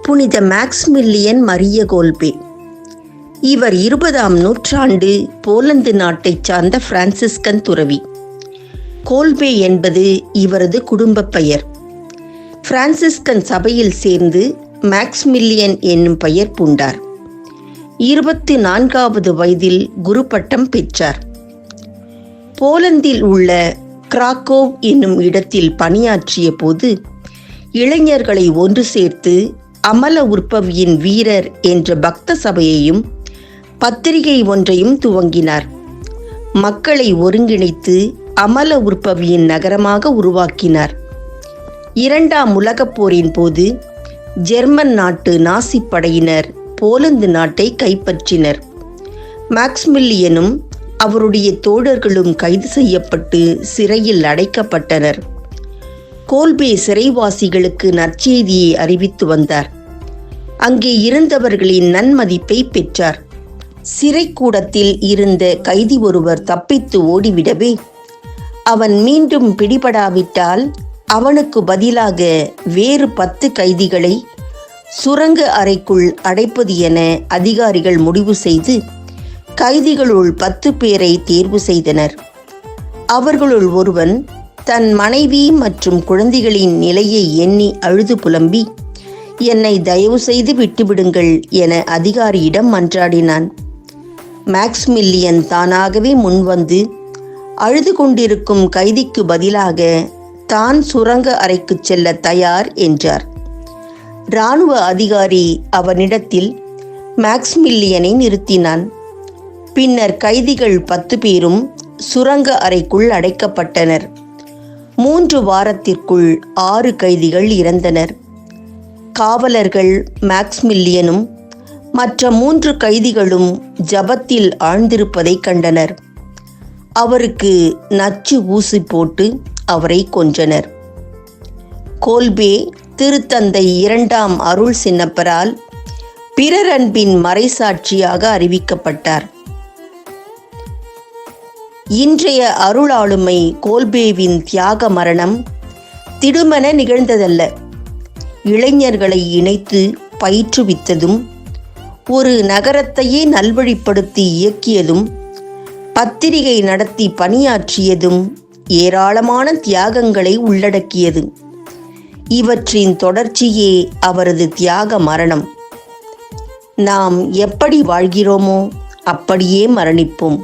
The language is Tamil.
புனித மேக்ஸ்மில்லியன் மரிய கோல்பே. இவர் 20ஆம் நூற்றாண்டு போலந்து நாட்டைச் சார்ந்த பிரான்சிஸ்கன் துறவி. கோல்பே என்பது இவரது குடும்ப பெயர். பிரான்சிஸ்கன் சபையில் சேர்ந்து மேக்ஸ்மில்லியன் என்னும் பெயர் பூண்டார். 24வது வயதில் குரு பட்டம் பெற்றார். போலந்தில் உள்ள கிராக்கோவ் என்னும் இடத்தில் பணியாற்றிய போது இளைஞர்களை ஒன்று சேர்த்து அமல உற்பவியின் வீரர் என்ற பக்த சபையையும் பத்திரிகை ஒன்றையும் துவங்கினார். மக்களை ஒருங்கிணைத்து அமல உற்பவியின் நகரமாக உருவாக்கினார். 2ஆம் உலகப் போரின் போது ஜெர்மன் நாட்டு நாசி படையினர் போலந்து நாட்டை கைப்பற்றினர். மேக்ஸ்மில்லியனும் அவருடைய தோழர்களும் கைது செய்யப்பட்டு சிறையில் அடைக்கப்பட்டனர். கோல்பே சிறைவாசிகளுக்கு நற்செய்தியை அறிவித்து வந்தார். அங்கே இருந்தவர்களின் நன்மதிப்பை பெற்றார். சிறைக்கூடத்தில் இருந்த கைதி ஒருவர் தப்பித்து ஓடிவிடவே அவன் மீண்டும் பிடிபடாவிட்டால் அவனுக்கு பதிலாக வேறு 10 கைதிகளை சுரங்க அறைக்குள் அடைப்பது என அதிகாரிகள் முடிவு செய்து கைதிகளுள் 10 பேரை தேர்வு செய்தனர். அவர்களுள் ஒருவன் தன் மனைவி மற்றும் குழந்தைகளின் நிலையை எண்ணி அழுது புலம்பி, என்னை தயவு செய்து விட்டுவிடுங்கள் என அதிகாரியிடம் மன்றாடினான். மேக்ஸ்மில்லியன் தானாகவே முன்வந்து அழுது கொண்டிருக்கும் கைதிக்கு பதிலாக தான் சுரங்க அறைக்கு செல்ல தயார் என்றார். இராணுவ அதிகாரி அவனிடத்தில் மேக்ஸ்மில்லியனை நிறுத்தினான். பின்னர் கைதிகள் 10 பேரும் சுரங்க அறைக்குள் அடைக்கப்பட்டனர். 3 வாரத்திற்குள் 6 கைதிகள் இறந்தனர். காவலர்கள் மேக்ஸ்மில்லியனும் மற்ற 3 கைதிகளும் ஜபத்தில் ஆழ்ந்திருப்பதை கண்டனர். அவருக்கு நச்சு ஊசி போட்டு அவரை கொன்றனர். கோல்பே திருத்தந்தை 2ஆம் அருள் சின்னப்பரால் பிறர் அன்பின் மறைசாட்சியாக அறிவிக்கப்பட்டார். இன்றைய அருள் ஆளுமை கோல்பேவின் தியாக மரணம் திடுமென நிகழ்ந்ததல்ல. இளைஞர்களை இணைத்து பயிற்றுவித்ததும், ஒரு நகரத்தையே நல்வழிப்படுத்தி இயக்கியதும், பத்திரிகை நடத்தி பணியாற்றியதும் ஏராளமான தியாகங்களை உள்ளடக்கியது. இவற்றின் தொடர்ச்சியே அவரது தியாக மரணம். நாம் எப்படி வாழ்கிறோமோ அப்படியே மரணிப்போம்.